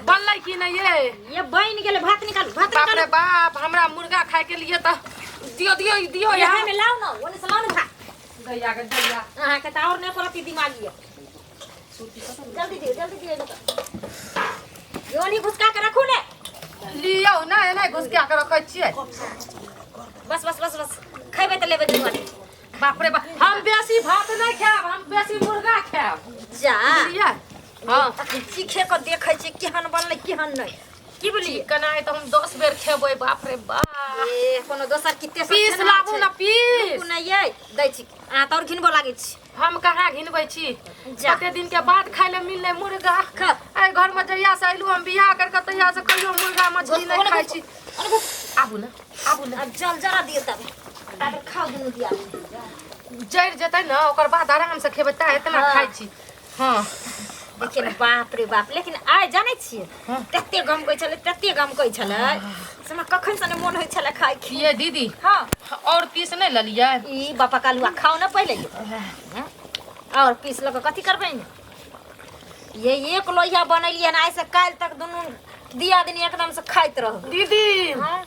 बनलै कि नहीं ये बन गेले। भात निकाल बाप रे बाप हमरा मुर्गा खाए के लिए तो दियो यहाँ में लाओ ना ओने से लाओ ना भात दैया के दैया हां के और ने करती दिमागी है। जल्दी दियो योनी घुसका के रखू ने लियो ना एना घुसका के रखै छियै। बस खैबे त लेबे दुआरे। बाप रे बाप हम बेसी भात नहीं खाएब हम बेसी मुर्गा खाएब जा बुझलियै। हां चीखे के देखै छी केहन बनलै केहन नहीं की बोलिए कनाय तो हम 10 बेर खेबै। बाप रे बाप ए कोनो दोसर किते पीस लाबू ना पीस नहीं ये दै छी आ तोर घिनबो लागे छी। हम कहाँ घिनबै छी कते दिन के बाद खाए ले मिलले मुर्गा। ए घर में जहिया से आइलू हम बियाह करके तहिया से कहियो मुर्गा मछली नहीं खाइ छी। आबू ना अब जल जरा दियो तब खाओ दुनु दिया जड़ जतै ना ओकर बाद आराम से खेबै ता इतना खाइ छी। हां लेकिन बाप रे बाप लेकिन आइ जानै छियै तत्ते गम कहै छलै समय कखन से मन होय छलै खाइ की ये दीदी। हां और पीस नहीं ललियै ई बापा कालुआ खाओ ना पहले और पीस लग कथि करबै ये एक लोहिया बनैलिए ना ऐसे काल तक दुनु दिया दिन एकदम से खाइत रह दीदी। हां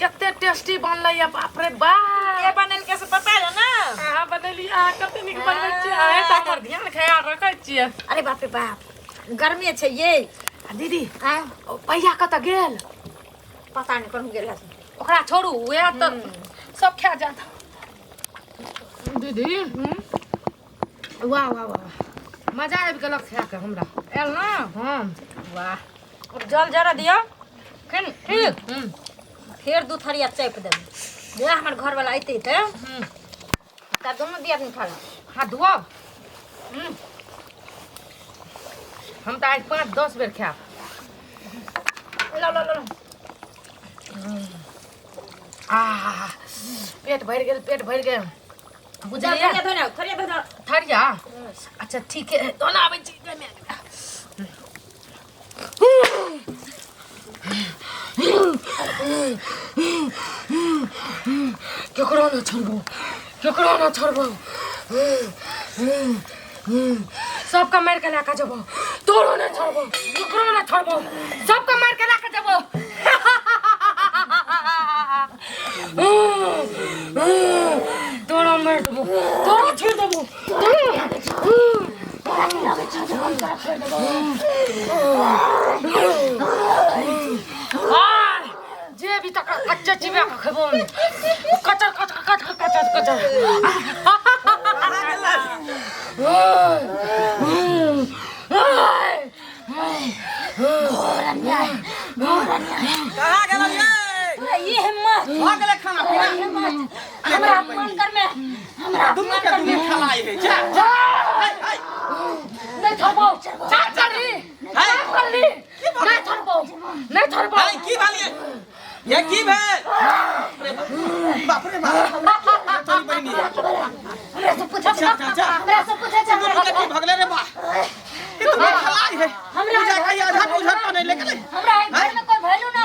कते टेस्टी बनलै या बाप रे बाप ये बनल कैसे पता है ना हां बनैली आ कते निक बनबै छी आ त हमर ध्यान ख्याल रखै छियै। अरे बाप रे बाप गर्मी छै ये दीदी पैया कत गेल पता नहीं कौन गेल है ओकरा छोड़ू उहे त सब खा जात दीदी। वाह वाह वाह मजा आबि गेल खा के हमरा एल ना। हां वाह अब जल जरा दियो ठीक फिर दू थरिया चैप देब जे हमर घर वाला आइते त त दोनों दिया नहीं खा हाथ धोब हम त आज 5-10 बेर खाब। लो आ पेट भर गेल बुझलियै थरिया थरिया अच्छा ठीक है तो ना आबै छी केकरो न छोड़बो सबका मार के लाके जबो तोरो न छोड़बो केकरो न छोड़बो सबका मार के लाके जबो। तोरो मार देबो तोरो छोड़ देबो जे भी तक कच्चा चिबिया खबो कचर कहाँ गेल ये हिम्मत हो गेले खाना पीना हमरा अपमान कर में हमरा दुनु के दुनु खलाई है जा नहीं छोड़बो चाचरी नहीं छोड़बो भाई की भालिए ये की भेल बाप रे बाप तोरी बहिनी हमरा से पूछा दुनु के की भगले रे बा ये तो खलाई है पूजा का आधा पूजा को नहीं लेके हमरा घर में कोई भैलू ना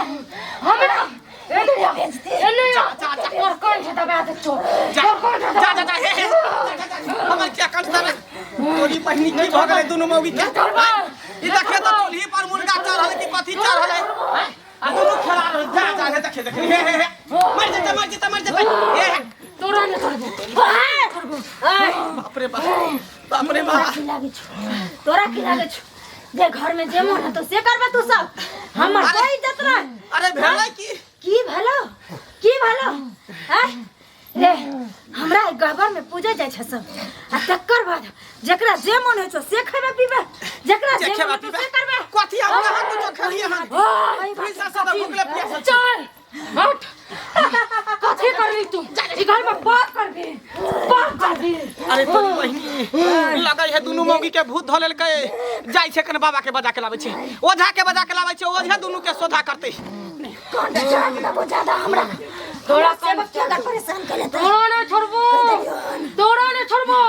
हमरा चाचा और कौन से दबा दे चो जा हमर क्या करता रे तोरी बहिनी की भगले दुनु मौगी के ई देखे तो चूल्ही पर मुर्गा चढ़ल की कथि चढ़ल है आ दुनु खेला रह जा हे देखे हे मर जता हे तोरा न छोड़बो बाप रे बाप तोरा की लागे छ जे घर में जे मन है तो से करबे तू सब हमर कोई इज्जत ना। अरे भेलै की भलो हैं रे हमरा गहबर में पूजा जाय छ सब आ तकर बाद जेकरा जे मन है से खेबे पीबे जेकरा जे मन है से करबे कथि हम कहां कुछ खलिए हम पैसा से भूखले पियास चल हट कथि कर रही तू ई घर में बात कर भी अरे तोरी बहिनी लगै है दुनु मौगी के भूत धलेल के जाय छै कने बाबा के बजा के लाबै छै ओझा के बजा के लाबै छै ओझा दुनु के सोधा करते कौन जान बुझा दा हमरा तोरा से बच्चा परेशान कर लेता तोरा न छोड़बो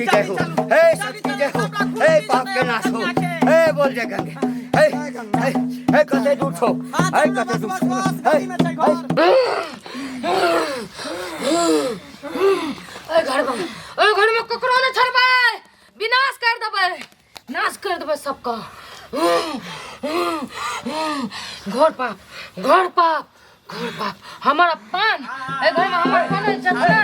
की जय हो, हे शक्ति जय हो, हे पाप के नाश हो, हे बोल जय गंगे, हे कते दूर छो, हे कते दूर छो, घर में ककरो न छोड़बै, विनाश कर देबै, नाश कर देबै सबका। घर पाप, घर पाप, घर पाप, हमारा पान, घर में हमारा पान इज्जत है।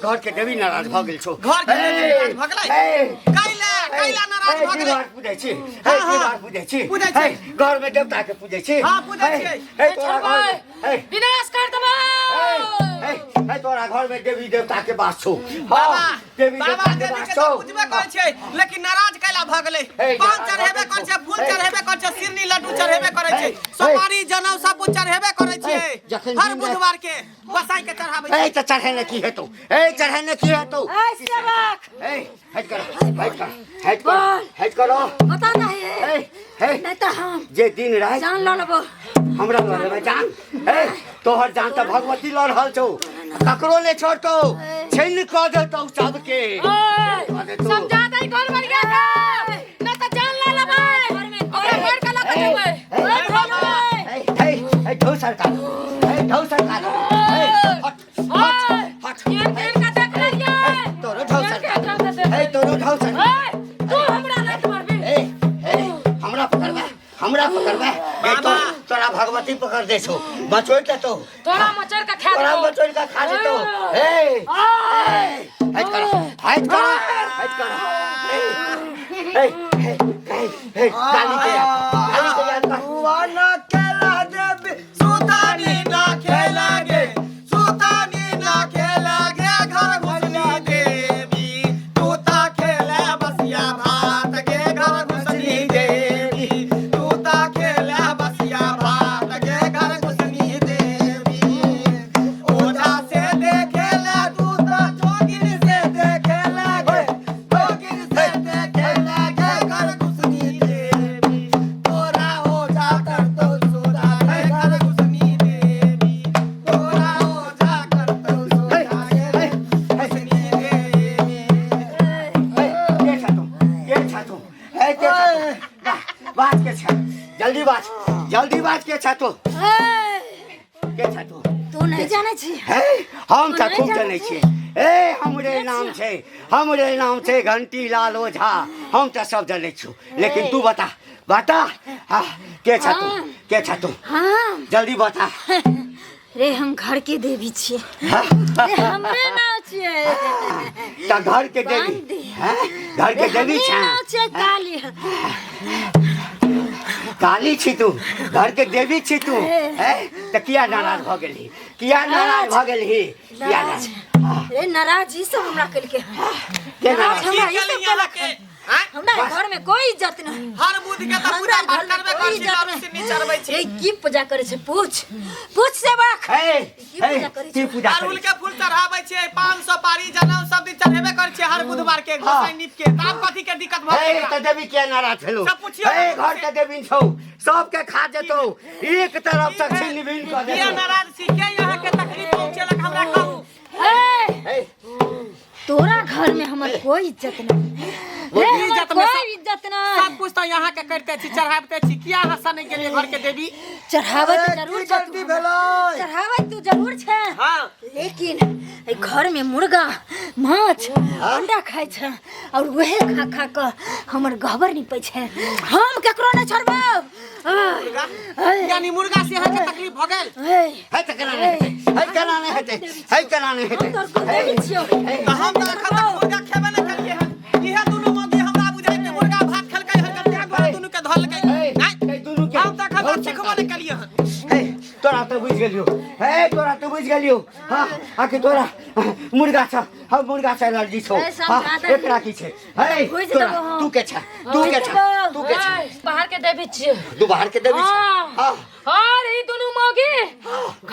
घर के देवी नाराज भ गेल छो, घर के देवी नाराज भ गेलै, कैला नाराज भ गेलै। पूजै छी, पूजै छी, घर में देवता के पूजै छी। हां पूजै छी। विनाश कर देबै। तोरा घर में देवी देवता के वास छौ। बाबा देवी देवता के वास छौ, पूजबे करै छै, लेकिन नाराज कैला भ गेलै। पान चढ़ेबे करै छै, फूल चढ़ेबे करै छै, सिरनी लड्डू चढ़ेबे करै छै, सुपारी जनौ सब कुछ चढ़ेबे करै छै। हर बुधवार के गोसाई के चढ़ाबै छै। त चढ़ाने की हेतौ, चढ़ाने की हेतौ। सेवक हट करो, हट करो। पता नहीं नहीं तो हम जे दिन रात जान ल लेबो, हमरा ल लेबे जान। तोहर जान त भगवती ल रहल छौ, ककरो ले छोड़तो, छीन क देतौ सबके। समझा दे घर बढ़िया का, न त जान ल लेबै, ओकरा घर का लग देबै। ढौ सरकार, हट केन का देख लिया, तोरो ढौ सरकार, तोरो ढौ सरकार। तू हमरा लात मारबे, हमरा पकड़बे। तोरा भगवती पकड़ दे छो, बचोड़ के तो तोरा मचर का खा तोरा बचोड़ का खा देतो। हट करो। गाली के याद कर। वाना खेला देवी सुतानी ना खेलागे, सुतानी ना खेलागे, घर घुसनी देवी तूता खेले बसिया भात के, घर घुसनी देवी तूता खेले बसिया भात के, घर घुसनी देवी। ओझा से देखे ले तूता, जोगिन से देखे लगे, जोगिन से देखे लगे, घर घुसनी देवी। जल्दी बाज के छतो के छतो तू नहीं जाने छी हे हम त खूब जाने छी ए हमरे नाम छे घंटी लाल ओझा हम त सब जाने छु लेकिन तू बता के छतो हाँ जल्दी बता रे हम घर के देवी छिए रे हमरे नाम छिए त घर के देवी घर के देवी छे काली काली छी तू घर के देवी छी तू त किया नाराज भ गेली किया रे नाराज ई सब हमरा कल के नाराज हमरा ई सब कलक हमरा घर में कोई इज्जत नहीं हर बुध के त पूजा पाठ करबे कर छी दारू से नी चढ़बै छी रे की पूजा करे छे पूछ सेवक की पूजा करे छे अड़हुल के फूल चढ़ाबै छी 500 पारी जनौ सब दिन चढ़ेबे कर छी हर बुधवार के गोसाई नीप के तब कथि के दिक्कत भ गेल त देवी के नाराज भेलो घर के देवी छौ सब के खा जेतौ एक तरफ से छीन बिन क दे के नाराज छी के यहां के तकलीफ पहुंचेलक हमरा कहू तोरा घर में हमर कोई इज्जत नहीं कोई इज्जत नहीं सब कुछ तो यहाँ के करते छी चढ़ाबते छी किया हसन नहीं गेलिए घर के देवी चढ़ावत जरूर गलती भेलो चढ़ावत तू जरूर छे हां लेकिन घर में मुर्गा माछ अंडा खाय छे और वहे खा के हमर गहबर निपै छे हम केकरो नहीं छोड़बो यानी मुर्गा से यहाँ के तकलीफ भ गेल है त कना नहीं हेते तोर को देवी छियो त हम त अखन तक मुर्गा खेबे नहीं करिए हन इहे दुनु मौगी हमरा बुझाइ के मुर्गा भात खेलकै हन कते घर दुनु के धलकै नहीं दुनु के हम त अखन तक सिखबो नहीं करिए हन तोरा तो बुझ गेलियो हां आके तोरा मुर्गा छ एलर्जी छौ एकरा की छे तू के छ बाहर के देवी छिए तू बाहर के देवी छ और ई दोनों मौगी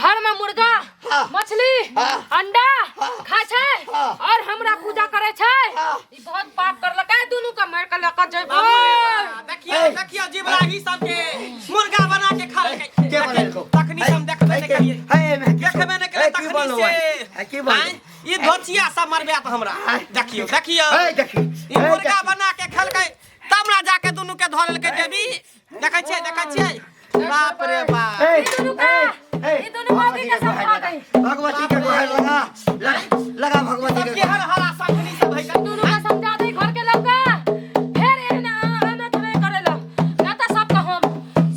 घर में मुर्गा मछली अंडा खाय छै और हमरा पूजा करे छै ई बहुत पाप करलकै दोनों का मार के लेकर जेबो देखियो जीवराही सब के मुर्गा बना के खा लेकै के बनेलको तखनी हम देखबे नहीं करिए देखबे नहीं करे तखनी से की बोल ई धोचिया सब मरबे त हमरा देखियो ई मुर्गा बना के खेलकै तब ना जाके दोनों के धर लेकै देवी देखै छै बाप रे बाप ई दोनों मौगी के सब खा गई भगवती के गोहर लगा भगवती के केहन हरा संगनी सब है दोनों का समझा दे घर के लोग का फिर ए ना तो नहीं करेला ना तो सब का हम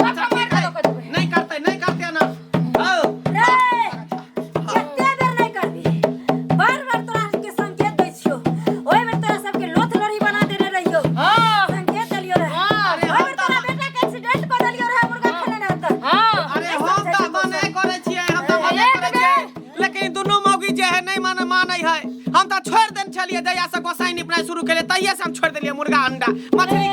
सब का मार के लोग देबे नहीं करते ना आओ रे कते देर नहीं करबी बार तोरा के संकेत दै छियो ओइ में तोरा सब के लोथ लड़ी बना देने रहियो हां संकेत दलियो रे ओइ में तोरा बेटा के एक्सीडेंट कर दलियो रे मुर्गा खेले ना त हां अरे हम त मने करे छियै हम त मने करे छियै लेकिन दोनों मौगी जे है नहीं मानै है हम त छोड़ देन छलिए जया से गोसाई निपनाय शुरू केले तहिया से हम छोड़ देलिए मुर्गा अंडा मछली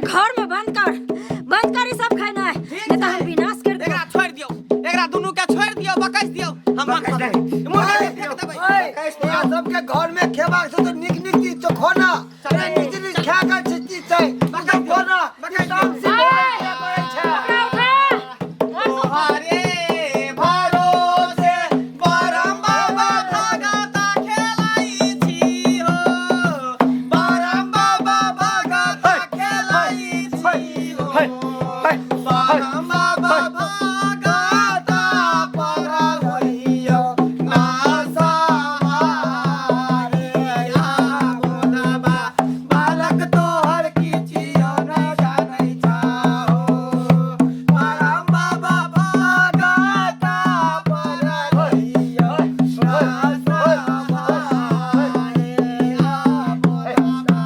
घर में बंद कर ई सब खाना है नहीं तो हम विनाश कर एकरा छोड़ दियो एकरा दोनों के छोड़ दियो बकस दियो हम मुर्गा के फेंक देबै सबके घर में खेबाक छै तो निक चीज तो खाना नीक खा के चीज छै बकस खाना काम से करे छै हरे भरोसे परम बाबा भगता खेलाई छी हो परम बाबा भगता खेलाई छी हो परम बाबा भगता पर होइयो ना सहारे आबोनबा बालक तोहर किछियो न जानै छाओ परम बाबा भगता पर होइयो ना सहारे आबोनबा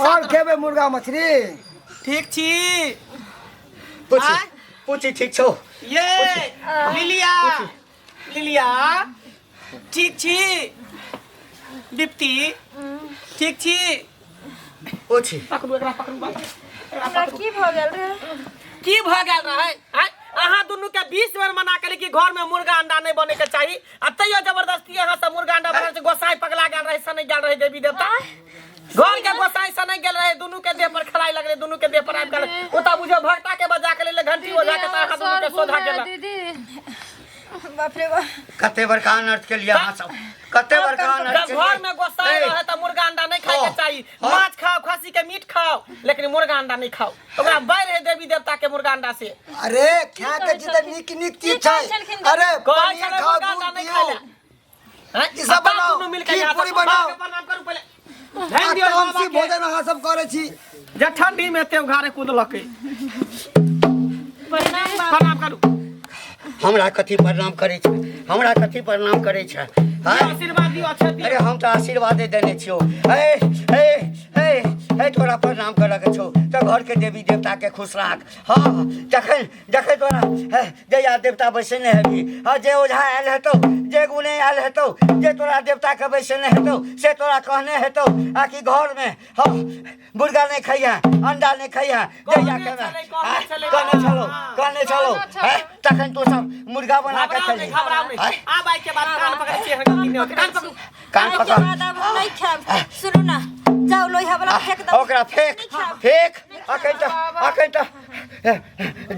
और खेबे मुर्गा मछली ठीक छी कुछ पूछी ठीक छौ ये लिलिया लिलिया ठीक छी दीप्ति ठीक छी पूछी पकड़ू एकरा पकड़ू हमरा की भ गेल रे की भ गेल रहे अहाँ दुनू के 20 बेर मना केली कि घर में मुर्गा अंडा नहीं बने के चाहिए आ तैयो जबरदस्ती अहाँ सब मुर्गा अंडा बने गोसाई पगला गेल रहे सने गेल रहे देवी देवता घर के गोसाई सने गेल रहे दुनू के देह पर खड़ाई लगले दुनू के देह पर आबि गेल ओता बुझो भक्ता के बजा के ले घंटी बजा के अहाँ दुनू के सोधा गेल दीदी बाप रे बाप कते बड़का अनर्थ के लिए अहाँ सब कते बड़का अनर्थ जब घर में गोसाई रहे त मुर्गा अंडा नहीं खाए के चाहिए माछ खाओ खस्सी के मीट खाओ लेकिन मुर्गा अंडा नहीं खाओ ओकरा बैर है देवी देवता के मुर्गा अंडा से अरे खा के जितना निक चीज छै अरे पनीर खाओ दूध पियो हैं ई सब बनाओ दुनू मिल के खीर पूरी बनाओ प्रणाम करू पहले ध्यान दियो तामसी बाबा के भोजन अहाँ सब करे छी जे ठंडी में ते घारे कूदलकै प्रणाम करू हमरा कथी प्रणाम करे छै हमरा कथी प्रणाम करे छै आशीर्वाद दियो अच्छा दियो अरे हम तो आशीर्वादे देने छियो हे तोरा प्रणाम करे के छौ तो घर के देवी देवता के खुश राख हाँ जखन जखन तोरा जया देवता बैसने हेबी हाँ जे ओझा आयल हेतौ जे गुने आयल हेतौ जे तोरा देवता के बैसने हेतौ से तोरा कहने हेतौ आ कि घर में हाँ मुर्गा नहीं खइया अंडा नहीं खइया जया के कहने चलो तखन तो सब मुर्गा बना के खइली अब आई के बाद कान पकड़ के हंगती नहीं होती कान पकड़ कान पकड़ नहीं खाब सुनू ना जाओ लोहा वाला फेंक दो ओकरा फेंक फेंक अखन त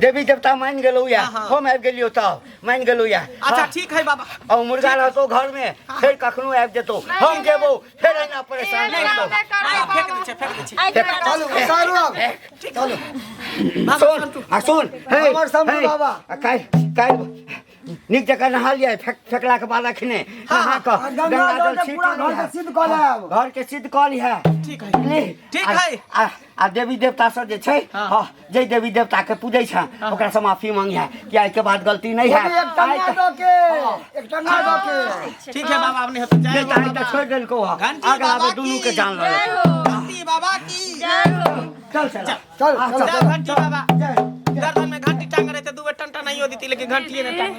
देवी देवता मान गेलौ या हम आबि गेलियो त मान गेलौ या अच्छा ठीक है बाबा अब मुर्गा रहतो घर में फिर कखनो आबि जेतो हम जेबो फिर एना परेशान नहीं करतो फेंक दे चलो सारू चलो सुन हमर शंभू बाबा काल निक जगह नहा लिया फेंकला के बाद अखने नहा के गंगा जल सिद्ध कऽ लेब घर के सिद्ध कऽ लिया ठीक है ठीक है आ देवी देवता सब जे छै हां जे देवी देवता के पूजै छै ओकरा से माफी मांगिया कि आइ के बाद गलती नहीं है एक टन्ना दो के ठीक है बाबा आपने होते जय जाए ताई छोड़ देल को आगे आगे दोनों के जान ले घंटी बाबा की चल चल घंटी बाबा गर्दन में घंटी टांग रहे थे दो टंटा नहीं होती थी लेकिन घंटी ने टांग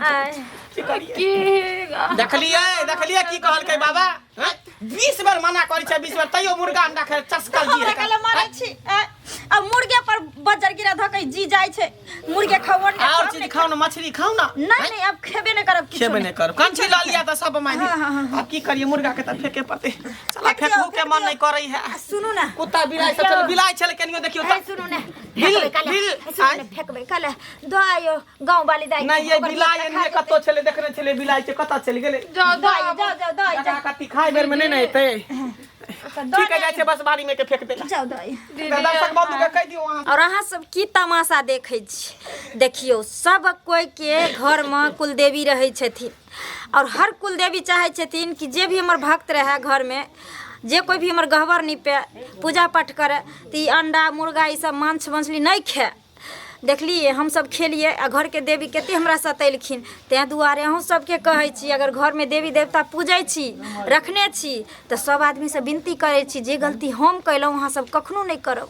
देखलिए की कहलकै बाबा 20 बार मना करै छै 20 बार तैयो मुर्गा अंडा खाए चस्कल जी कले मारै छी अब मुर्गे पर बजर गिरा धकै जी जाय छै मुर्गे खाओ ना और चीज खाओ ना मछली खाओ ना नहीं अब खेबे नहीं करब किछु खेबे नहीं करब कंची ला लिया त सब मानी अब की करिए मुर्गा के त फेंके पड़ते साला फेंकू के मन नहीं करै है सुनू ना कुत्ता बिलाई सब चल बिलाई चल कनियो देखियो त सुनू ना बिल कले दो आयो गांव वाली दाई नहीं ये बिलाई ने कतो चले देखने चले बिलाई के कता चल गेले जाओ कति खाए बेर में नहीं ना एते ठीक है जाय बस बारी में के फेंक देला जाओ दाई दर्शक बंधु के कह दियो वहां और अहाँ सब की तमाशा देखै छी देखियो सब कोई के घर में कुलदेवी रहै छथिन और हर कुलदेवी चाहे छथिन कि जे भी हमर भक्त रहे घर में जे कोई भी हमर गहवर निपे पूजा पाठ करे तो अंडा मुर्गा ई सब मांस मछली नहीं खाए देखलिए हम सब खेलिए आ घर के देवी कते हमरा सतैलखिन तै दुआरे अहूँ सबके कहै छी अगर घर में देवी देवता पूजै छी रखने छी तो सब आदमी से विनती करै छी जे गलती हम कैलहुँ अहाँ सब कखनो नहीं करब।